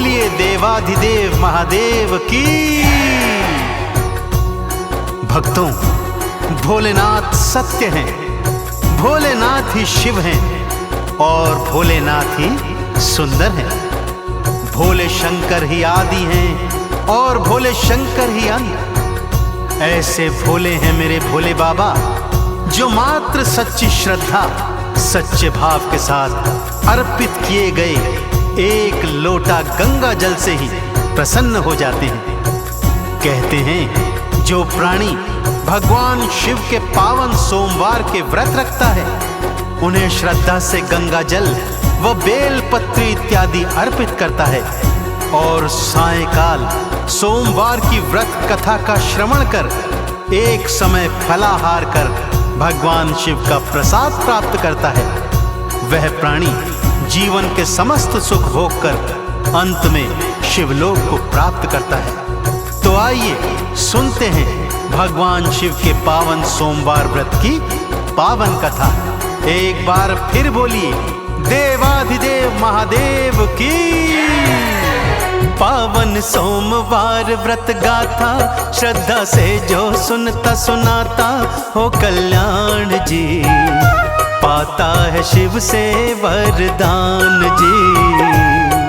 बोलिए देवाधिदेव महादेव की। भक्तों, भोलेनाथ सत्य हैं, भोलेनाथ ही शिव हैं और भोलेनाथ ही सुंदर हैं। भोले शंकर ही आदि हैं और भोले शंकर ही अंत। ऐसे भोले हैं मेरे भोले बाबा, जो मात्र सच्ची श्रद्धा सच्चे भाव के साथ अर्पित किए गए एक लोटा गंगा जल से ही प्रसन्न हो जाते हैं। कहते हैं जो प्राणी भगवान शिव के पावन सोमवार के व्रत रखता है, उन्हें श्रद्धा से गंगा जल व बेल पत्री इत्यादि अर्पित करता है और सायंकाल सोमवार की व्रत कथा का श्रवण कर एक समय फलाहार कर भगवान शिव का प्रसाद प्राप्त करता है। वह प्राणी जीवन के समस्त सुख भोग कर अंत में शिवलोक को प्राप्त करता है। तो आइए सुनते हैं भगवान शिव के पावन सोमवार व्रत की पावन कथा। एक बार फिर बोलिए देवाधिदेव महादेव की। पावन सोमवार व्रत गाथा, श्रद्धा से जो सुनता सुनाता हो कल्याण जी, पाता है शिव से वरदान जी।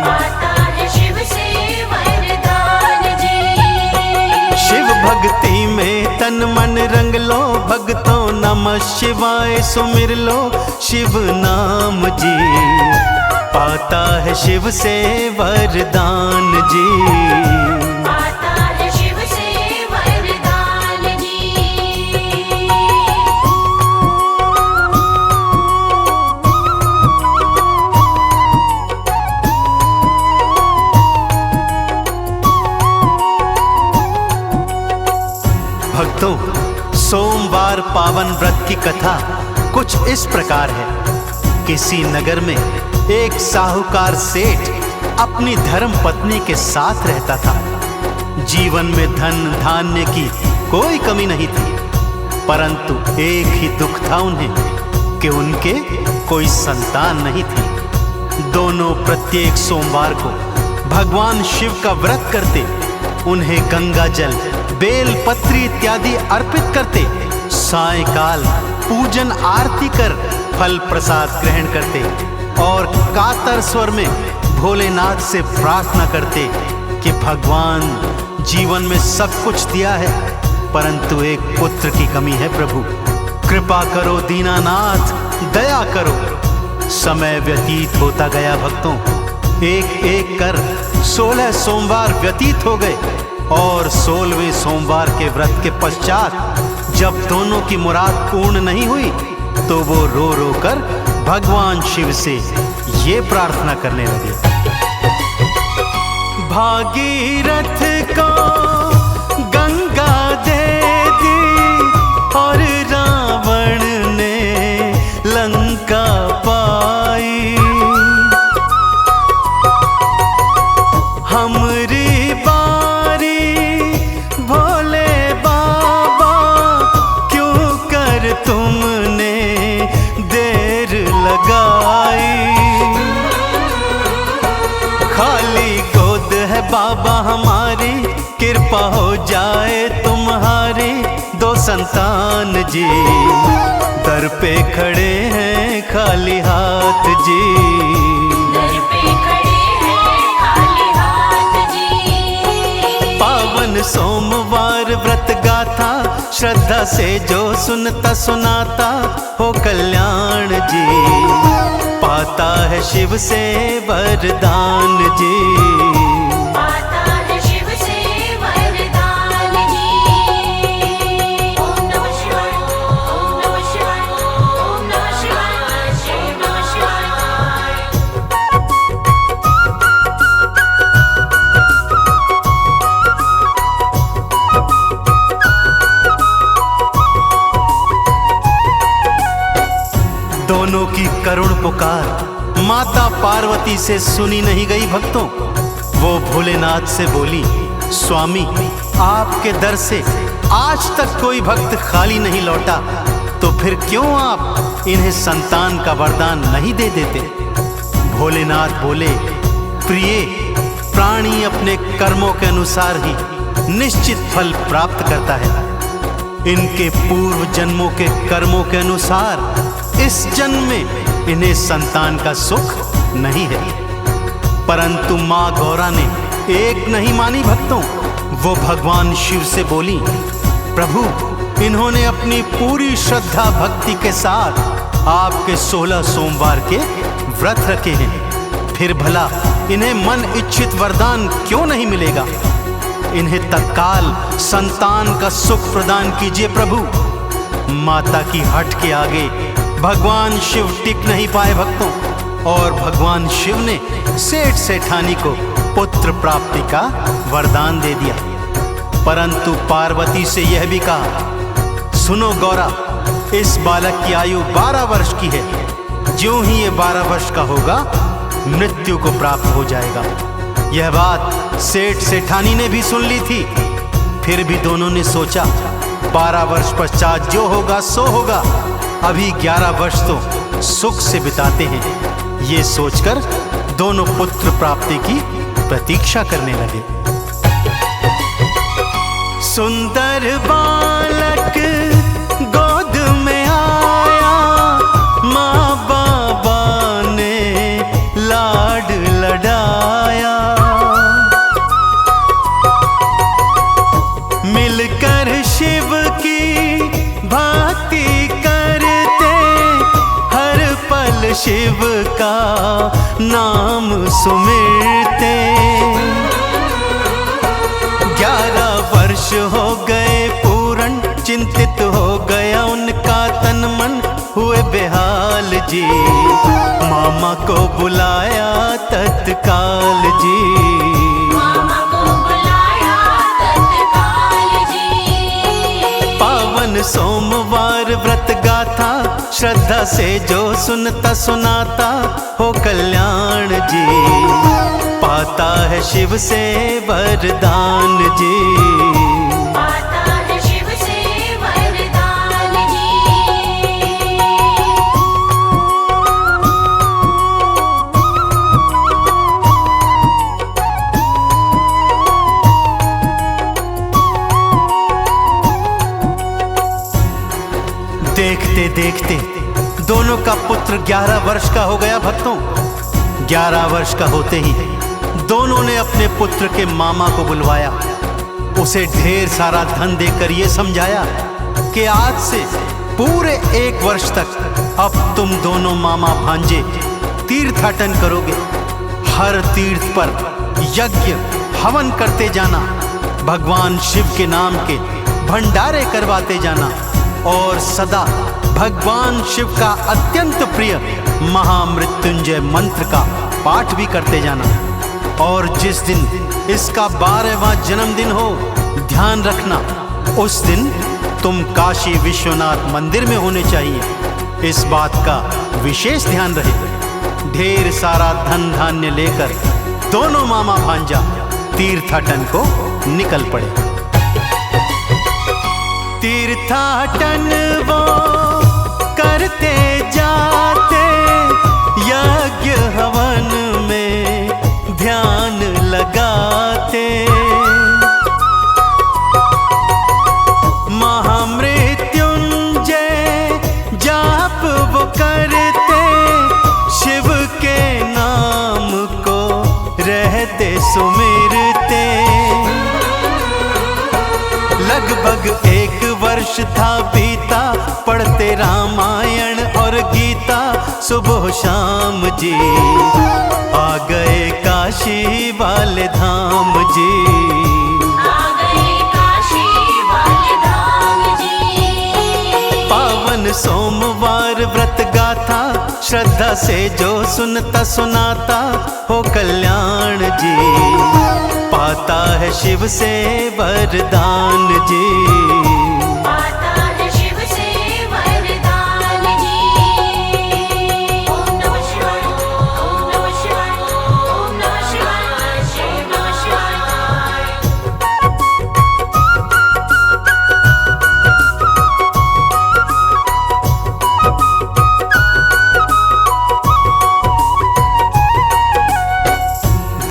पाता है शिव से वरदान जी। शिव भक्ति में तन मन रंग लो, भक्तों नमः शिवाय सुमिर लो शिव नाम जी। पाता है शिव से वरदान जी। पाता है शिव से वरदान जी। भक्तों, सोमवार पावन व्रत की कथा कुछ इस प्रकार है। किसी नगर में एक साहूकार सेठ अपनी धर्म पत्नी के साथ रहता था। जीवन में धन धान्य की कोई कमी नहीं थी, परंतु एक ही दुख था उन्हें कि उनके कोई संतान नहीं थी। दोनों प्रत्येक सोमवार को भगवान शिव का व्रत करते, उन्हें गंगा जल बेल पत्री इत्यादि अर्पित करते, सायंकाल पूजन आरती कर फल प्रसाद ग्रहण करते और कातर स्वर में भोलेनाथ से प्रार्थना करते कि भगवान जीवन में सब कुछ दिया है, परंतु एक पुत्र की कमी है। प्रभु कृपा करो दीनानाथ, दया करो। समय व्यतीत होता गया भक्तों, एक एक कर 16 सोमवार व्यतीत हो गए और 16वें सोमवार के व्रत के पश्चात जब दोनों की मुराद पूर्ण नहीं हुई, तो वो रो रो कर भगवान शिव से ये प्रार्थना करने लगे। भागीरथ को गंगा दे दी और रावण ने लंका पाई। हमरी बारी भोले बाबा, क्यों कर तुमने देर लगाई। खाली गोद है बाबा हमारी, कृपा हो जाए तुम्हारी। दो संतान जी दर पे खड़े हैं खाली हाथ जी। दर पे खड़े हैं खाली हाथ जी। पावन सोमवार व्रत गाथा, श्रद्धा से जो सुनता सुनाता हो कल्याण जी। पाता है शिव से वरदान जी। पाता है शिव से वरदान जी। ओम नमः शिवाय, ओम नमः शिवाय, ओम नमः शिवाय, शिव नमः शिवाय। दोनों की करुण पुकार माता पार्वती से सुनी नहीं गई भक्तों। वो भोलेनाथ से बोली, स्वामी आपके दर से आज तक कोई भक्त खाली नहीं लौटा, तो फिर क्यों आप इन्हें संतान का वरदान नहीं दे देते। भोलेनाथ बोले, प्रिय प्राणी अपने कर्मों के अनुसार ही निश्चित फल प्राप्त करता है। इनके पूर्व जन्मों के कर्मों के अनुसार इस जन्म में इन्हें संतान का सुख नहीं है। परंतु मां गौरा ने एक नहीं मानी भक्तों। वो भगवान शिव से बोली, प्रभु, इन्होंने अपनी पूरी श्रद्धा भक्ति के साथ आपके 16 सोमवार के व्रत रखे हैं, फिर भला इन्हें मन इच्छित वरदान क्यों नहीं मिलेगा? इन्हें तत्काल संतान का सुख प्रदान कीजिए प्रभु। माता की हठ के आगे भगवान शिव टिक नहीं पाए भक्तों, और भगवान शिव ने सेठ सेठानी को पुत्र प्राप्ति का वरदान दे दिया। परंतु पार्वती से यह भी कहा, सुनो गौरा, इस बालक की आयु 12 वर्ष की है। ज्यों ही ये 12 वर्ष का होगा मृत्यु को प्राप्त हो जाएगा। यह बात सेठ सेठानी ने भी सुन ली थी। फिर भी दोनों ने सोचा 12 वर्ष पश्चात जो होगा सो होगा, अभी 11 वर्ष तो सुख से बिताते हैं। ये सोचकर दोनों पुत्र प्राप्ति की प्रतीक्षा करने लगे। सुंदर बालक गोद में आया, माँ बाबा ने लाड लडाया। मिलकर शिव की भक्ति करते, हर पल शिव का नाम सुमिरते। 11 वर्ष हो गए पूर्ण, चिंतित हो गया उनका तन मन, हुए बेहाल जी। मामा को बुलाया तत्काल जी। मामा को बुलाया तत्काल जी। पावन सोमवार व्रत गाथा, श्रद्धा से जो सुनता सुनाता हो कल्याण जी। पाता है शिव से वरदान जी। पाता है शिव से वरदान जी। देखते देखते दोनों का पुत्र 11 वर्ष का हो गया भक्तों। 11 वर्ष का होते ही दोनों ने अपने पुत्र के मामा को बुलवाया। उसे ढेर सारा धन देकर ये समझाया कि आज से पूरे 1 वर्ष तक अब तुम दोनों मामा भांजे तीर्थाटन करोगे। हर तीर्थ पर यज्ञ हवन करते जाना, भगवान शिव के नाम के भंडारे करवाते जाना, और सदा भगवान शिव का अत्यंत प्रिय महामृत्युंजय मंत्र का पाठ भी करते जाना। और जिस दिन इसका 12वां जन्मदिन हो, ध्यान रखना उस दिन तुम काशी विश्वनाथ मंदिर में होने चाहिए। इस बात का विशेष ध्यान रहे। ढेर सारा धन धान्य लेकर दोनों मामा भांजा तीर्थाटन को निकल पड़े। तीर्थाटन वो करते जाते, यज्ञ हवन में ध्यान लगाते। महामृत्युंजय जाप वो करते, शिव के नाम को रहते सुमिरते। लगभग 1 वर्ष था बीता, पढ़ते रामायण और गीता सुबह शाम जी। आ गए काशी वाले धाम जी। आ गए काशी वाले धाम जी। पावन सोमवार व्रत गाथा, श्रद्धा से जो सुनता सुनाता हो कल्याण जी। पाता है शिव से वरदान जी। पाता है शिव से वरदान जी। ओम नमः शिवाय, ओम नमः शिवाय, ओम नमः शिवाय, शिव नमः शिवाय।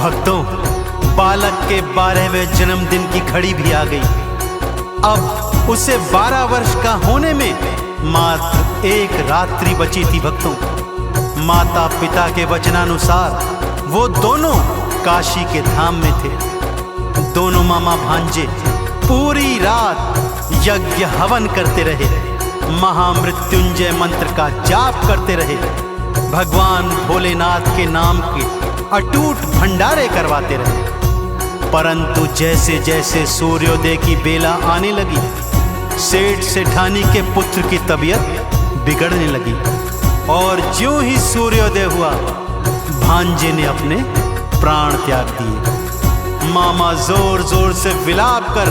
भक्तों, बालक के 12वें जन्मदिन की घड़ी भी आ गई। अब उसे 12 वर्ष का होने में मात्र एक रात्रि बची थी। भक्तों, माता पिता के वचनानुसार वो दोनों काशी के धाम में थे। दोनों मामा भांजे पूरी रात यज्ञ हवन करते रहे, महामृत्युंजय मंत्र का जाप करते रहे, भगवान भोलेनाथ के नाम के अटूट भंडारे करवाते रहे। परंतु जैसे जैसे सूर्योदय की बेला आने लगी, सेठ सेठानी के पुत्र की तबीयत बिगड़ने लगी और ज्यों ही सूर्योदय हुआ, भांजे ने अपने प्राण त्याग दिए। मामा जोर जोर से विलाप कर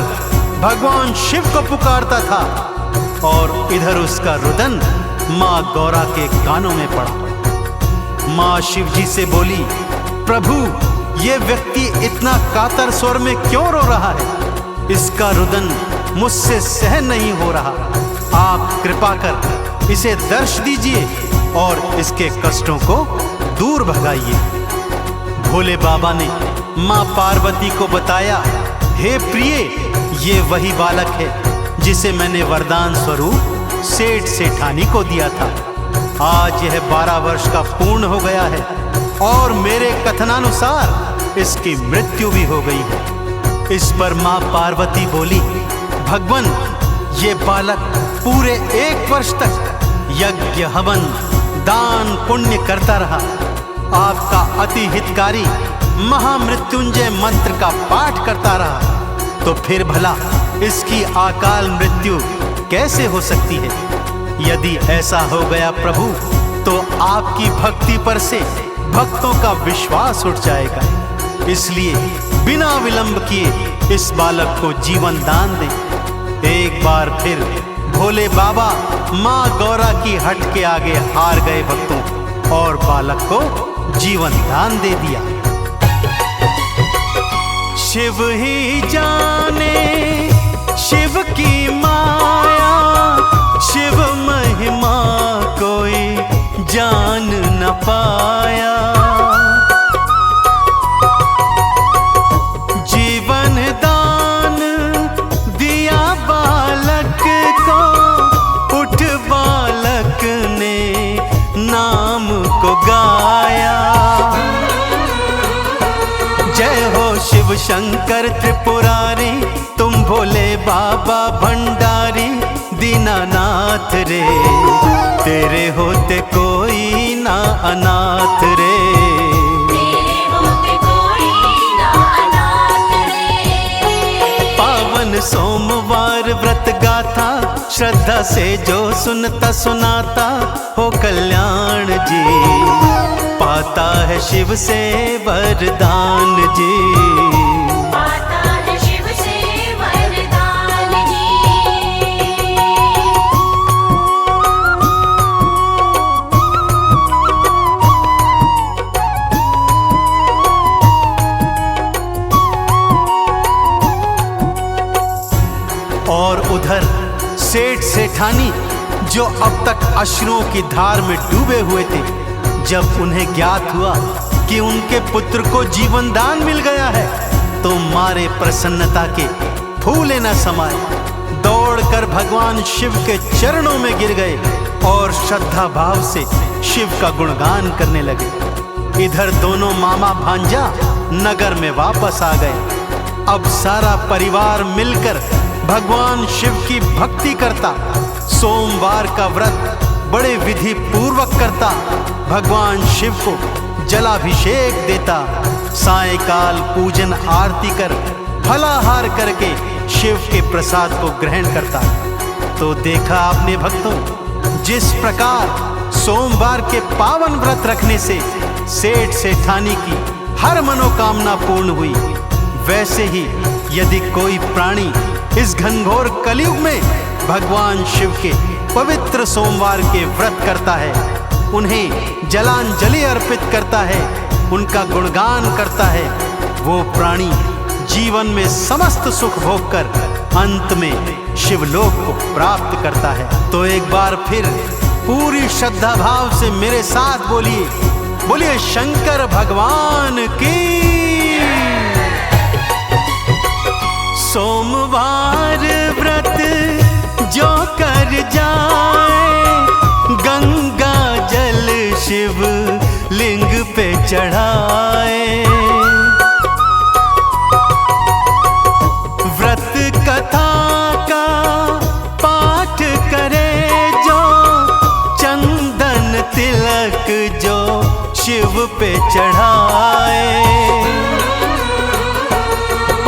भगवान शिव को पुकारता था और इधर उसका रुदन माँ गौरा के कानों में पड़ा। माँ शिव जी से बोली, प्रभु, ये व्यक्ति इतना कातर स्वर में क्यों रो रहा है? इसका रुदन मुझसे सहन नहीं हो रहा। आप कृपा कर इसे दर्श दीजिए और इसके कष्टों को दूर भगाइए। भोले बाबा ने माँ पार्वती को बताया, हे प्रिय, ये वही बालक है जिसे मैंने वरदान स्वरूप सेठ सेठानी को दिया था। आज यह 12 वर्ष का पूर्ण हो गया है और मेरे कथनानुसार इसकी मृत्यु भी हो गई है। इस पर माँ पार्वती बोली, भगवान, ये बालक पूरे 1 वर्ष तक यज्ञ हवन दान पुण्य करता रहा, आपका अति हितकारी महामृत्युंजय मंत्र का पाठ करता रहा, तो फिर भला इसकी अकाल मृत्यु कैसे हो सकती है? यदि ऐसा हो गया प्रभु, तो आपकी भक्ति पर से भक्तों का विश्वास उठ जाएगा। इसलिए बिना विलंब किए इस बालक को जीवन दान दें। एक बार फिर भोले बाबा माँ गौरा की हट के आगे हार गए भक्तों और बालक को जीवन दान दे दिया। शिव ही जाने शिव की माया, शिव महिमा कोई जान न पाया। जीवन दान दिया बालक को, उठ बालक ने नाम को गाया। जय हो शिव शंकर त्रिपुरारी, तुम भोले बाबा भंडारी, दीनानाथ रे, तेरे होते कोई ना अनाथ रे। तेरे होते कोई ना अनाथ रे। पावन सोमवार व्रत गाथा, श्रद्धा से जो सुनता सुनाता हो कल्याण जी, पाता है शिव से वरदान जी। पाता है शिव से वरदान जी। और उधर सेठ सेठानी जो अब तक अश्रुओं की धार में डूबे हुए थे, जब उन्हें ज्ञात हुआ कि उनके पुत्र को जीवन दान मिल गया है, तो मारे प्रसन्नता के फूले न समाए दौड़कर भगवान शिव के चरणों में गिर गए और श्रद्धा भाव से शिव का गुणगान करने लगे। इधर दोनों मामा भांजा नगर में वापस आ गए। अब सारा परिवार मिलकर भगवान शिव की भक्ति करता, सोमवार का व्रत बड़े विधि पूर्वक करता, भगवान शिव को जलाभिषेक देता, सायंकाल पूजन आरती कर फलाहार करके शिव के प्रसाद को ग्रहण करता। तो देखा आपने भक्तों, जिस प्रकार सोमवार के पावन व्रत रखने से सेठ सेठानी की हर मनोकामना पूर्ण हुई, वैसे ही यदि कोई प्राणी इस घनघोर कलयुग में भगवान शिव के पवित्र सोमवार के व्रत करता है, उन्हें जलांजलि अर्पित करता है, उनका गुणगान करता है, वो प्राणी जीवन में समस्त सुख भोग कर अंत में शिवलोक को प्राप्त करता है। तो एक बार फिर पूरी श्रद्धा भाव से मेरे साथ बोलिए, बोलिए शंकर भगवान की।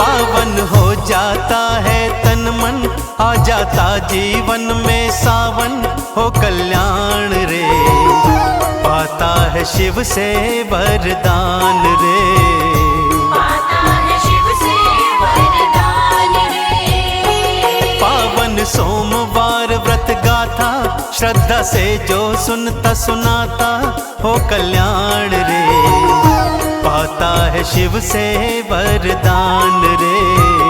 पावन हो जाता है तन मन, आ जाता जीवन में सावन हो कल्याण रे। पाता है शिव से वरदान रे, पाता है शिव से वरदान रे। पावन सोमवार व्रत गाथा, श्रद्धा से जो सुनता सुनाता हो कल्याण रे। पाता है शिव से वरदान रे।